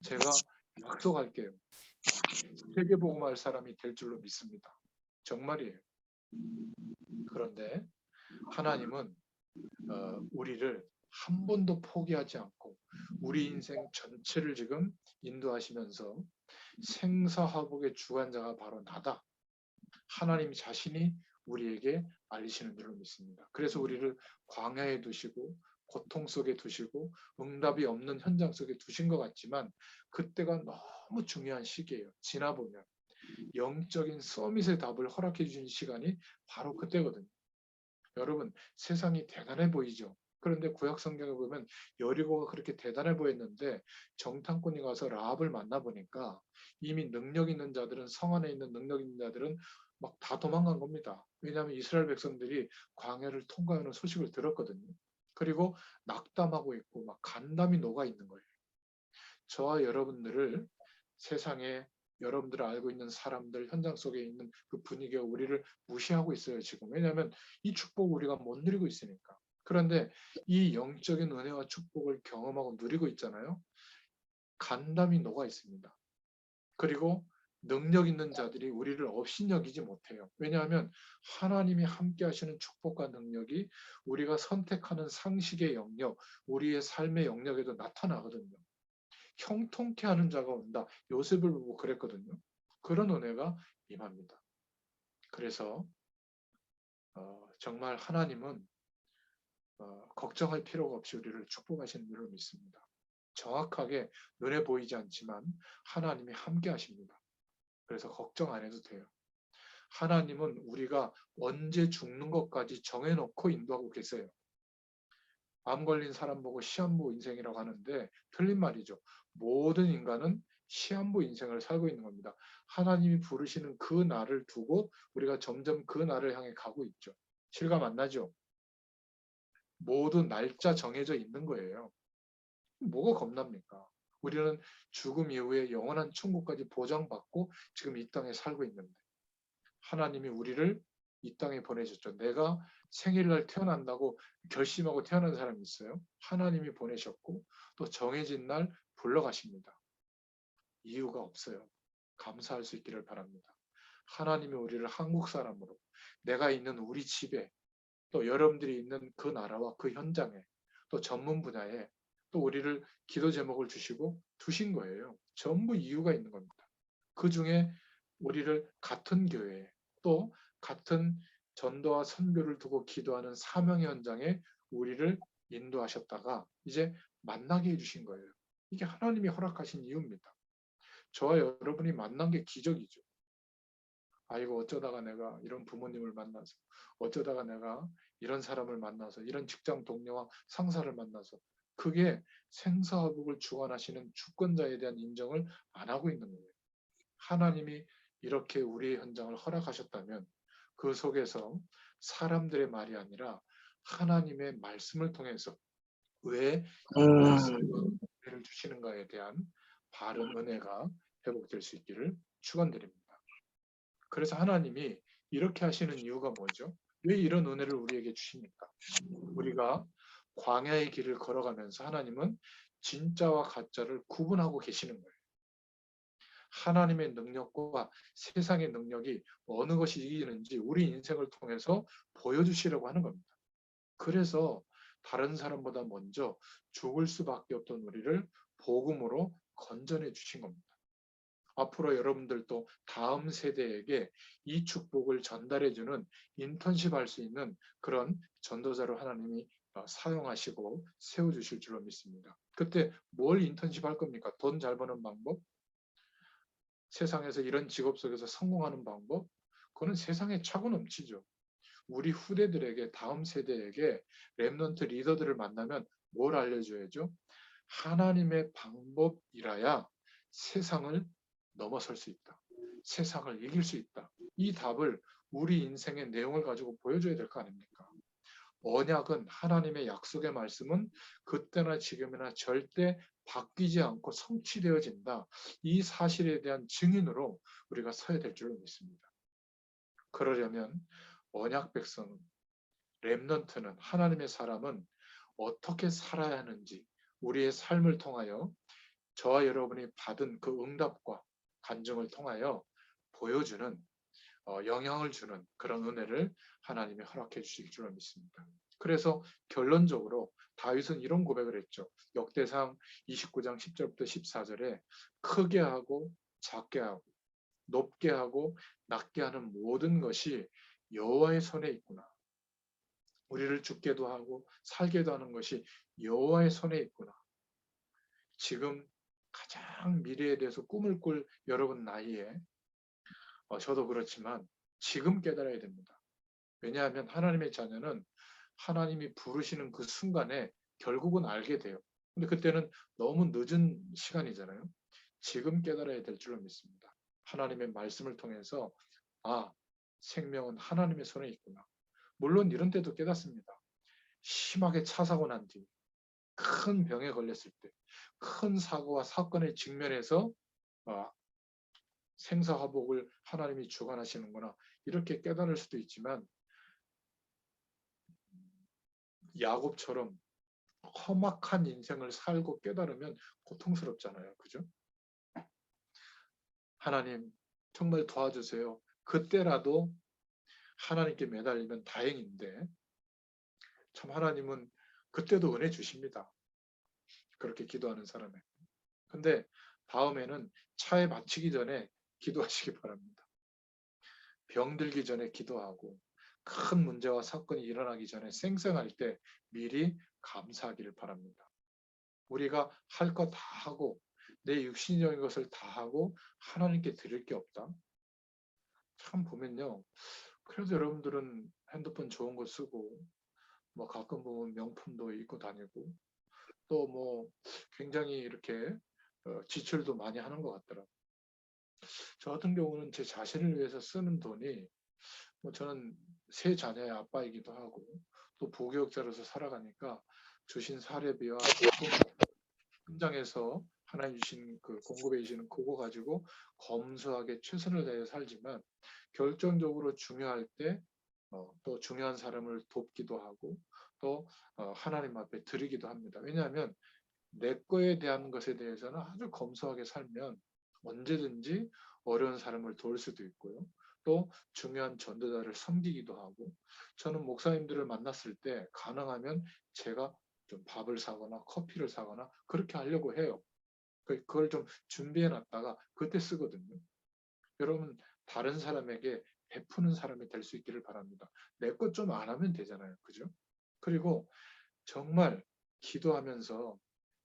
제가 약속할게요. 세계복음할 사람이 될 줄로 믿습니다. 정말이에요. 그런데 하나님은 우리를 한 번도 포기하지 않고 우리 인생 전체를 지금 인도하시면서 생사화복의 주관자가 바로 나다. 하나님 자신이 우리에게 알리시는 줄로 믿습니다. 그래서 우리를 광야에 두시고 고통 속에 두시고 응답이 없는 현장 속에 두신 것 같지만 그때가 너무 중요한 시기예요. 지나보면 영적인 서밋의 답을 허락해 주신 시간이 바로 그때거든요. 여러분 세상이 대단해 보이죠. 그런데 구약 성경에 보면 여리고가 그렇게 대단해 보였는데 정탐꾼이 가서 라합을 만나보니까 이미 능력 있는 자들은 성 안에 있는 능력 있는 자들은 막 다 도망간 겁니다. 왜냐하면 이스라엘 백성들이 광야를 통과하는 소식을 들었거든요. 그리고 낙담하고 있고 막 간담이 녹아 있는 거예요. 저와 여러분들을 세상에 여러분들 알고 있는 사람들 현장 속에 있는 그 분위기가 우리를 무시하고 있어요 지금. 왜냐하면 이 축복을 우리가 못 누리고 있으니까. 그런데 이 영적인 은혜와 축복을 경험하고 누리고 있잖아요. 간담이 녹아 있습니다. 그리고 능력 있는 자들이 우리를 업신여기지 못해요. 왜냐하면 하나님이 함께 하시는 축복과 능력이 우리가 선택하는 상식의 영역, 우리의 삶의 영역에도 나타나거든요. 형통케 하는 자가 온다. 요셉을 보고 그랬거든요. 그런 은혜가 임합니다. 그래서 정말 하나님은 걱정할 필요가 없이 우리를 축복하시는 줄을 믿습니다. 정확하게 눈에 보이지 않지만 하나님이 함께 하십니다. 그래서 걱정 안 해도 돼요. 하나님은 우리가 언제 죽는 것까지 정해놓고 인도하고 계세요. 암 걸린 사람 보고 시한부 인생이라고 하는데 틀린 말이죠. 모든 인간은 시한부 인생을 살고 있는 겁니다. 하나님이 부르시는 그 날을 두고 우리가 점점 그 날을 향해 가고 있죠. 실감 안 나죠? 모두 날짜 정해져 있는 거예요. 뭐가 겁납니까? 우리는 죽음 이후에 영원한 천국까지 보장받고 지금 이 땅에 살고 있는데 하나님이 우리를 이 땅에 보내셨죠. 내가 생일날 태어난다고 결심하고 태어난 사람이 있어요. 하나님이 보내셨고 또 정해진 날 불러가십니다. 이유가 없어요. 감사할 수 있기를 바랍니다. 하나님이 우리를 한국 사람으로 내가 있는 우리 집에 또 여러분들이 있는 그 나라와 그 현장에 또 전문 분야에 또 우리를 기도 제목을 주시고 두신 거예요. 전부 이유가 있는 겁니다. 그 중에 우리를 같은 교회에 또 같은 전도와 선교를 두고 기도하는 사명의 현장에 우리를 인도하셨다가 이제 만나게 해주신 거예요. 이게 하나님이 허락하신 이유입니다. 저와 여러분이 만난 게 기적이죠. 아이고 어쩌다가 내가 이런 부모님을 만나서 어쩌다가 내가 이런 사람을 만나서 이런 직장 동료와 상사를 만나서 그게 생사화복을 주관하시는 주권자에 대한 인정을 안 하고 있는 거예요. 하나님이 이렇게 우리의 현장을 허락하셨다면 그 속에서 사람들의 말이 아니라 하나님의 말씀을 통해서 왜 이 말씀을 주시는가에 대한 바른 은혜가 회복될 수 있기를 축원드립니다. 그래서 하나님이 이렇게 하시는 이유가 뭐죠? 왜 이런 은혜를 우리에게 주십니까? 우리가 광야의 길을 걸어가면서 하나님은 진짜와 가짜를 구분하고 계시는 거예요. 하나님의 능력과 세상의 능력이 어느 것이 이기는지 우리 인생을 통해서 보여주시려고 하는 겁니다. 그래서 다른 사람보다 먼저 죽을 수밖에 없던 우리를 복음으로 건전해 주신 겁니다. 앞으로 여러분들도 다음 세대에게 이 축복을 전달해주는 인턴십 할 수 있는 그런 전도자로 하나님이 사용하시고 세워주실 줄로 믿습니다. 그때 뭘 인턴십 할 겁니까? 돈 잘 버는 방법? 세상에서 이런 직업 속에서 성공하는 방법? 그거는 세상에 차고 넘치죠. 우리 후대들에게, 다음 세대에게 렘넌트 리더들을 만나면 뭘 알려줘야죠? 하나님의 방법이라야 세상을 넘어설 수 있다. 세상을 이길 수 있다. 이 답을 우리 인생의 내용을 가지고 보여줘야 될 거 아닙니까? 언약은, 하나님의 약속의 말씀은 그때나 지금이나 절대 바뀌지 않고 성취되어진다. 이 사실에 대한 증인으로 우리가 서야 될 줄로 믿습니다. 그러려면 언약 백성은, 렘넌트는, 하나님의 사람은 어떻게 살아야 하는지 우리의 삶을 통하여 저와 여러분이 받은 그 응답과 간증을 통하여 보여주는, 영향을 주는 그런 은혜를 하나님이 허락해 주실 줄로 믿습니다. 그래서 결론적으로 다윗은 이런 고백을 했죠. 역대상 29장 10절부터 14절에 크게 하고 작게 하고 높게 하고 낮게 하는 모든 것이 여호와의 손에 있구나. 우리를 죽게도 하고 살게도 하는 것이 여호와의 손에 있구나. 지금 가장 미래에 대해서 꿈을 꿀 여러분 나이에, 저도 그렇지만 지금 깨달아야 됩니다. 왜냐하면 하나님의 자녀는 하나님이 부르시는 그 순간에 결국은 알게 돼요. 근데 그때는 너무 늦은 시간이잖아요. 지금 깨달아야 될 줄로 믿습니다. 하나님의 말씀을 통해서 생명은 하나님의 손에 있구나. 물론 이런 때도 깨닫습니다. 심하게 차 사고 난 뒤, 큰 병에 걸렸을 때, 큰 사고와 사건에 직면해서 생사화복을 하나님이 주관하시는구나, 이렇게 깨달을 수도 있지만 야곱처럼 험악한 인생을 살고 깨달으면 고통스럽잖아요. 그죠? 하나님 정말 도와주세요. 그때라도 하나님께 매달리면 다행인데, 참 하나님은 그때도 은혜 주십니다. 그렇게 기도하는 사람에게. 근데 다음에는 차에 맞추기 전에 기도하시기 바랍니다. 병들기 전에 기도하고 큰 문제와 사건이 일어나기 전에 생생할 때 미리 감사하기를 바랍니다. 우리가 할 것 다 하고 내 육신적인 것을 다 하고 하나님께 드릴 게 없다. 참 보면요. 그래도 여러분들은 핸드폰 좋은 거 쓰고 뭐 가끔 보면 명품도 입고 다니고 또 뭐 굉장히 이렇게 지출도 많이 하는 것 같더라고요. 저 같은 경우는 제 자신을 위해서 쓰는 돈이, 뭐 저는 세 자녀의 아빠이기도 하고 또 부교육자로서 살아가니까 주신 사례비와 현장에서 하나님 주신 그 공급해 주시는 그거 가지고 검소하게 최선을 다해 살지만 결정적으로 중요할 때 또 중요한 사람을 돕기도 하고 또 하나님 앞에 드리기도 합니다. 왜냐하면 내 거에 대한 것에 대해서는 아주 검소하게 살면 언제든지 어려운 사람을 도울 수도 있고요. 또 중요한 전도자를 섬기기도 하고, 저는 목사님들을 만났을 때 가능하면 제가 좀 밥을 사거나 커피를 사거나 그렇게 하려고 해요. 그걸 좀 준비해 놨다가 그때 쓰거든요. 여러분, 다른 사람에게 베푸는 사람이 될 수 있기를 바랍니다. 내 것 좀 안 하면 되잖아요. 그죠? 그리고 정말 기도하면서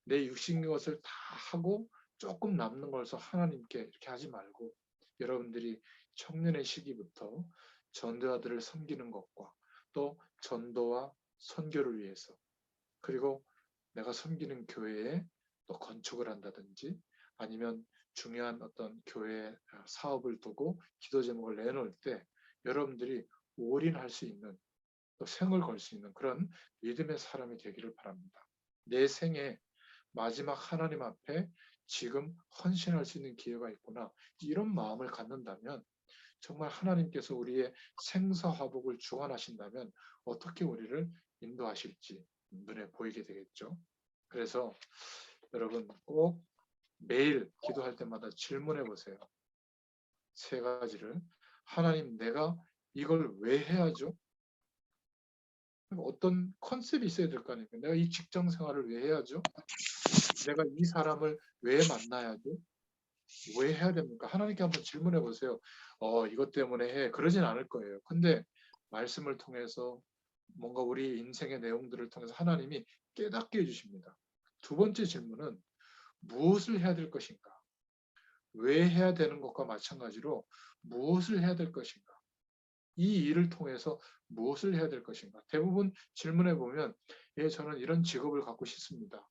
내 육신 것을 다 하고 조금 남는 걸서 하나님께 이렇게 하지 말고, 여러분들이 청년의 시기부터 전도자들을 섬기는 것과 또 전도와 선교를 위해서, 그리고 내가 섬기는 교회에 또 건축을 한다든지 아니면 중요한 어떤 교회 사업을 두고 기도 제목을 내놓을 때 여러분들이 올인할 수 있는, 또 생을 걸 수 있는 그런 믿음의 사람이 되기를 바랍니다. 내 생에 마지막 하나님 앞에 지금 헌신할 수 있는 기회가 있구나, 이런 마음을 갖는다면 정말 하나님께서 우리의 생사화복을 주관하신다면 어떻게 우리를 인도하실지 눈에 보이게 되겠죠. 그래서 여러분 꼭 매일 기도할 때마다 질문해 보세요. 세 가지를. 하나님, 내가 이걸 왜 해야죠? 어떤 컨셉이 있어야 될 거 아닙니까? 내가 이 직장 생활을 왜 해야죠? 내가 이 사람을 왜 만나야죠? 왜 해야 됩니까? 하나님께 한번 질문해 보세요. 이것 때문에 해. 그러진 않을 거예요. 근데 말씀을 통해서 뭔가 우리 인생의 내용들을 통해서 하나님이 깨닫게 해주십니다. 두 번째 질문은 무엇을 해야 될 것인가? 왜 해야 되는 것과 마찬가지로 무엇을 해야 될 것인가? 이 일을 통해서 무엇을 해야 될 것인가? 대부분 질문해 보면, 예, 저는 이런 직업을 갖고 싶습니다.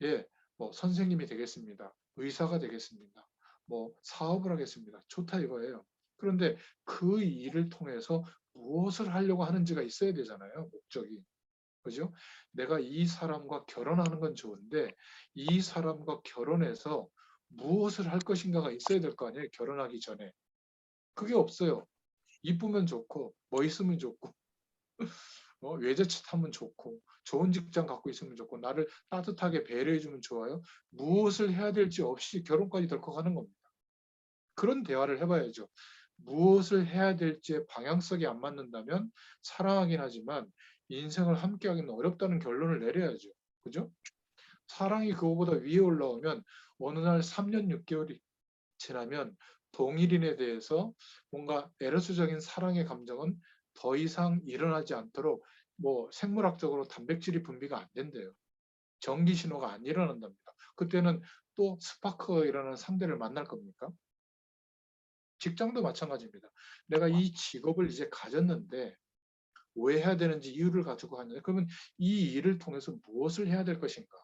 예, 뭐 선생님이 되겠습니다. 의사가 되겠습니다. 뭐 사업을 하겠습니다. 좋다 이거예요. 그런데 그 일을 통해서 무엇을 하려고 하는지가 있어야 되잖아요. 목적이. 그죠? 내가 이 사람과 결혼하는 건 좋은데 이 사람과 결혼해서 무엇을 할 것인가가 있어야 될 거 아니에요. 결혼하기 전에. 그게 없어요. 이쁘면 좋고 멋있으면 좋고 외제차 타면 좋고 좋은 직장 갖고 있으면 좋고 나를 따뜻하게 배려해 주면 좋아요. 무엇을 해야 될지 없이 결혼까지 덜컥하는 겁니다. 그런 대화를 해봐야죠. 무엇을 해야 될지의 방향성이 안 맞는다면 사랑하긴 하지만 인생을 함께하기는 어렵다는 결론을 내려야죠. 그죠? 사랑이 그거보다 위에 올라오면 어느 날 3년 6개월이 지나면 동일인에 대해서 뭔가 에로스적인 사랑의 감정은 더 이상 일어나지 않도록 뭐 생물학적으로 단백질이 분비가 안 된대요. 전기 신호가 안 일어난답니다. 그때는 또 스파크가 일어나는 상대를 만날 겁니까? 직장도 마찬가지입니다. 내가 이 직업을 이제 가졌는데 왜 해야 되는지 이유를 가지고 하는데 그러면 이 일을 통해서 무엇을 해야 될 것인가?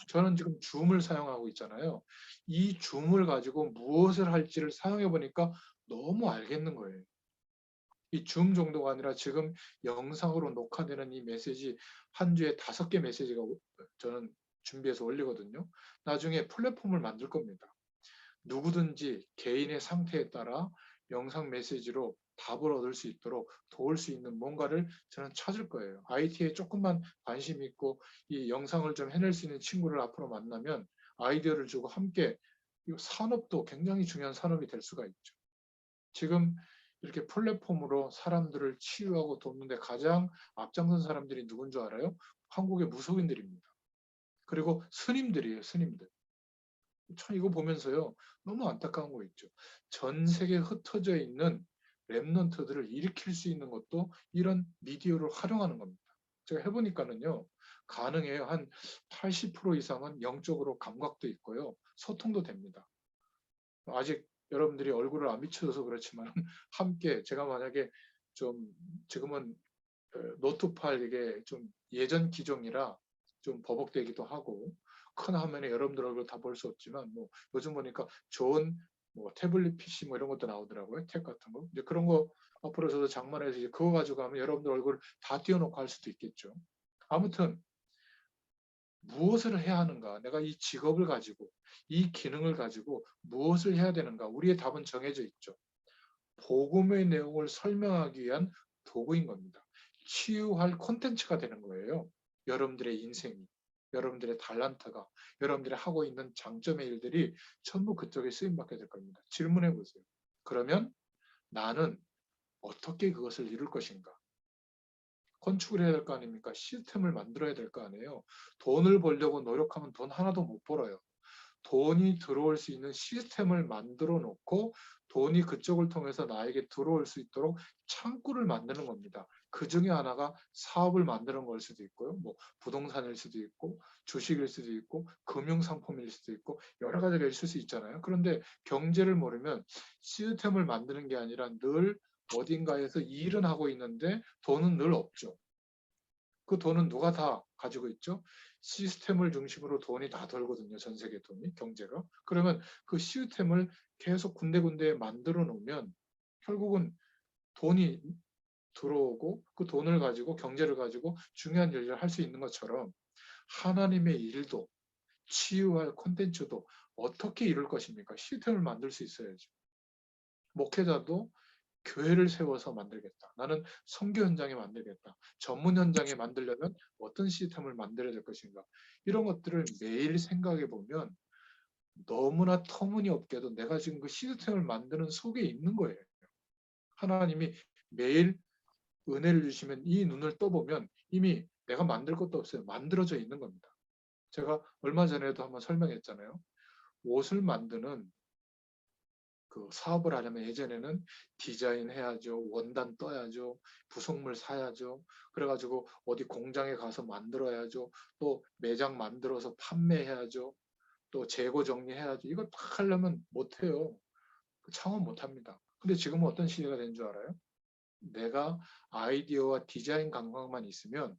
저는 지금 줌을 사용하고 있잖아요. 이 줌을 가지고 무엇을 할지를 사용해 보니까 너무 알겠는 거예요. 이 줌 정도가 아니라 지금 영상으로 녹화되는 이 메시지 한 주에 5개 메시지가 저는 준비해서 올리거든요. 나중에 플랫폼을 만들 겁니다. 누구든지 개인의 상태에 따라 영상 메시지로 답을 얻을 수 있도록 도울 수 있는 뭔가를 저는 찾을 거예요. IT에 조금만 관심 있고 이 영상을 좀 해낼 수 있는 친구를 앞으로 만나면 아이디어를 주고 함께 이 산업도 굉장히 중요한 산업이 될 수가 있죠. 지금 이렇게 플랫폼으로 사람들을 치유하고 돕는데 가장 앞장선 사람들이 누군 줄 알아요? 한국의 무속인들입니다. 그리고 스님들이에요, 스님들. 참 이거 보면서요. 너무 안타까운 거 있죠. 전 세계에 흩어져 있는 랩런트들을 일으킬 수 있는 것도 이런 미디어를 활용하는 겁니다. 제가 해보니까는요. 가능해요. 한 80% 이상은 영적으로 감각도 있고요. 소통도 됩니다. 아직 여러분들이 얼굴을 안 비춰줘서 그렇지만 함께 제가 만약에 좀 지금은 노트팔 이게 좀 예전 기종이라 좀 버벅대기도 하고 큰 화면에 여러분들 얼굴 다 볼 수 없지만 뭐 요즘 보니까 좋은 뭐 태블릿 PC 뭐 이런 것도 나오더라고요. 탭 같은 거. 이제 그런 거 앞으로 저도 장만해서 이제 그거 가지고 하면 여러분들 얼굴 다 띄워놓고 할 수도 있겠죠. 아무튼 무엇을 해야 하는가? 내가 이 직업을 가지고 이 기능을 가지고 무엇을 해야 되는가? 우리의 답은 정해져 있죠. 복음의 내용을 설명하기 위한 도구인 겁니다. 치유할 콘텐츠가 되는 거예요. 여러분들의 인생이, 여러분들의 달란트가, 여러분들이 하고 있는 장점의 일들이 전부 그쪽에 쓰임받게 될 겁니다. 질문해 보세요. 그러면 나는 어떻게 그것을 이룰 것인가? 건축을 해야 될 거 아닙니까? 시스템을 만들어야 될 거 아니에요. 돈을 벌려고 노력하면 돈 하나도 못 벌어요. 돈이 들어올 수 있는 시스템을 만들어 놓고 돈이 그쪽을 통해서 나에게 들어올 수 있도록 창구를 만드는 겁니다. 그 중에 하나가 사업을 만드는 걸 수도 있고요. 뭐 부동산일 수도 있고 주식일 수도 있고 금융상품일 수도 있고 여러 가지가 있을 수 있잖아요. 그런데 경제를 모르면 시스템을 만드는 게 아니라 늘 어딘가에서 일은 하고 있는데 돈은 늘 없죠. 그 돈은 누가 다 가지고 있죠? 시스템을 중심으로 돈이 다 돌거든요. 전 세계 돈이, 경제가. 그러면 그 시스템을 계속 군데군데 만들어 놓으면 결국은 돈이 들어오고 그 돈을 가지고 경제를 가지고 중요한 일을 할 수 있는 것처럼 하나님의 일도 치유할 콘텐츠도 어떻게 이룰 것입니까? 시스템을 만들 수 있어야죠. 목회자도 교회를 세워서 만들겠다. 나는 선교 현장에 만들겠다. 전문 현장에 만들려면 어떤 시스템을 만들어야 될 것인가. 이런 것들을 매일 생각해 보면 너무나 터무니없게도 내가 지금 그 시스템을 만드는 속에 있는 거예요. 하나님이 매일 은혜를 주시면 이 눈을 떠보면 이미 내가 만들 것도 없어요. 만들어져 있는 겁니다. 제가 얼마 전에도 한번 설명했잖아요. 옷을 만드는 그 사업을 하려면 예전에는 디자인 해야죠. 원단 떠야죠. 부속물 사야죠. 그래가지고 어디 공장에 가서 만들어야죠. 또 매장 만들어서 판매해야죠. 또 재고 정리해야죠. 이거 다 하려면 못해요. 창업 못합니다. 근데 지금은 어떤 시대가 된 줄 알아요? 내가 아이디어와 디자인 감각만 있으면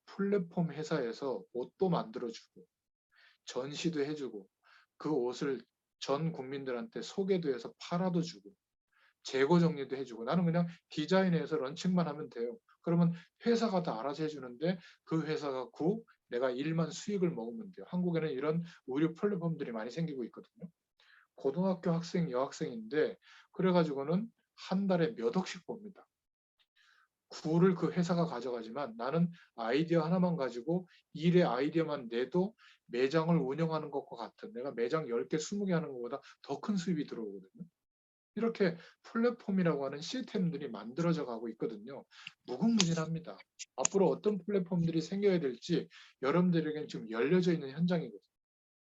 플랫폼 회사에서 옷도 만들어주고 전시도 해주고 그 옷을 전 국민들한테 소개도 해서 팔아도 주고 재고 정리도 해주고 나는 그냥 디자인해서 런칭만 하면 돼요. 그러면 회사가 다 알아서 해주는데 그 회사가 내가 일만 수익을 먹으면 돼요. 한국에는 이런 의류 플랫폼들이 많이 생기고 있거든요. 고등학교 학생, 여학생인데 그래가지고는 한 달에 몇 억씩 봅니다. 구를 그 회사가 가져가지만 나는 아이디어 하나만 가지고 일의 아이디어만 내도 매장을 운영하는 것과 같은 내가 매장 10개, 20개 하는 것보다 더 큰 수입이 들어오거든요. 이렇게 플랫폼이라고 하는 시스템들이 만들어져 가고 있거든요. 무궁무진합니다. 앞으로 어떤 플랫폼들이 생겨야 될지 여러분들에게는 지금 열려져 있는 현장이거든요.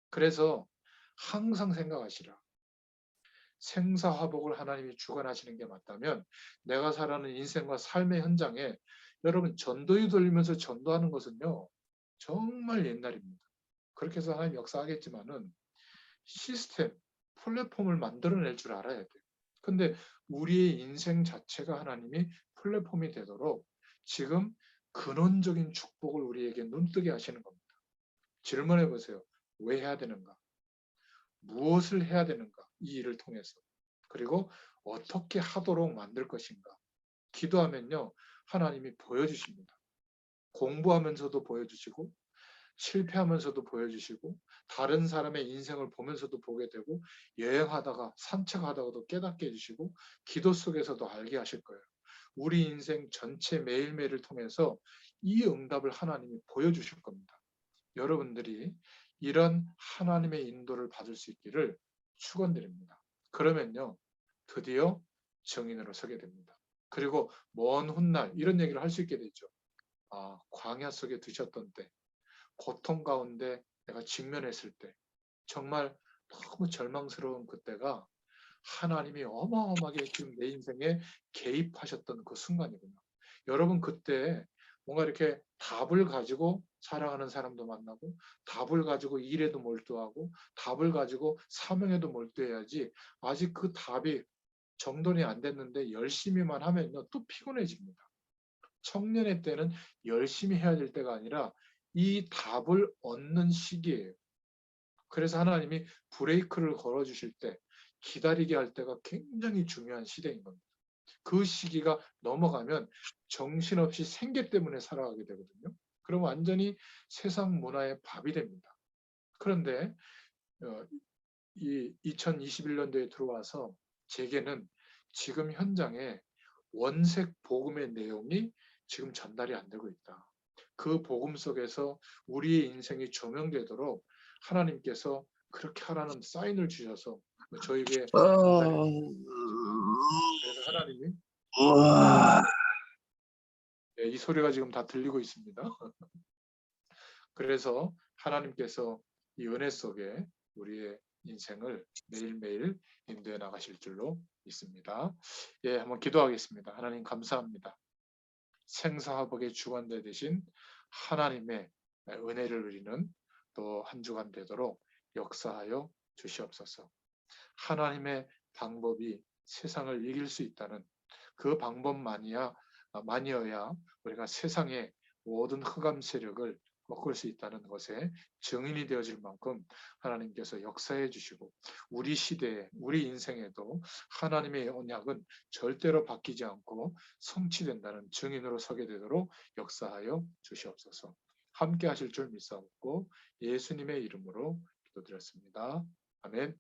그래서 항상 생각하시라. 생사화복을 하나님이 주관하시는 게 맞다면 내가 살아가는 인생과 삶의 현장에 여러분 전도유 돌리면서 전도하는 것은요. 정말 옛날입니다. 그렇게 해서 하나님 역사하겠지만은 시스템, 플랫폼을 만들어낼 줄 알아야 돼요. 근데 우리의 인생 자체가 하나님이 플랫폼이 되도록 지금 근원적인 축복을 우리에게 눈뜨게 하시는 겁니다. 질문해 보세요. 왜 해야 되는가? 무엇을 해야 되는가? 이 일을 통해서. 그리고 어떻게 하도록 만들 것인가? 기도하면요. 하나님이 보여주십니다. 공부하면서도 보여주시고 실패하면서도 보여주시고 다른 사람의 인생을 보면서도 보게 되고 여행하다가 산책하다가도 깨닫게 해주시고 기도 속에서도 알게 하실 거예요. 우리 인생 전체 매일매일을 통해서 이 응답을 하나님이 보여주실 겁니다. 여러분들이 이런 하나님의 인도를 받을 수 있기를 축원드립니다. 그러면요. 드디어 증인으로 서게 됩니다. 그리고 먼 훗날 이런 얘기를 할 수 있게 되죠. 아, 광야 속에 두셨던 때 고통 가운데 내가 직면했을 때 정말 너무 절망스러운 그때가 하나님이 어마어마하게 지금 내 인생에 개입하셨던 그 순간이구나. 여러분 그때 뭔가 이렇게 답을 가지고 사랑하는 사람도 만나고 답을 가지고 일에도 몰두하고 답을 가지고 사명에도 몰두해야지 아직 그 답이 정돈이 안 됐는데 열심히만 하면요 또 피곤해집니다. 청년의 때는 열심히 해야 될 때가 아니라 이 답을 얻는 시기예요. 그래서 하나님이 브레이크를 걸어주실 때 기다리게 할 때가 굉장히 중요한 시대인 겁니다. 그 시기가 넘어가면 정신없이 생계 때문에 살아가게 되거든요. 그럼 완전히 세상 문화의 밥이 됩니다. 그런데 이 2021년도에 들어와서 제게는 지금 현장에 원색 복음의 내용이 지금 전달이 안 되고 있다. 그 복음 속에서 우리의 인생이 조명되도록 하나님께서 그렇게 하라는 사인을 주셔서 저에게 전달해 어, 주셨습니다. 그래서 하나님이 우와. 이 소리가 지금 다 들리고 있습니다. 그래서 하나님께서 이 은혜 속에 우리의 인생을 매일매일 인도해 나가실 줄로 믿습니다. 예, 한번 기도하겠습니다. 하나님 감사합니다. 생사화복의 주관대 되신 하나님의 은혜를 누리는 또 한 주간 되도록 역사하여 주시옵소서. 하나님의 방법이 세상을 이길 수 있다는 그 방법만이어야 우리가 세상의 모든 흑암 세력을 꺾을 수 있다는 것에 증인이 되어질 만큼 하나님께서 역사해 주시고 우리 시대에 우리 인생에도 하나님의 언약은 절대로 바뀌지 않고 성취된다는 증인으로 서게 되도록 역사하여 주시옵소서. 함께 하실 줄 믿사옵고 예수님의 이름으로 기도드렸습니다. 아멘.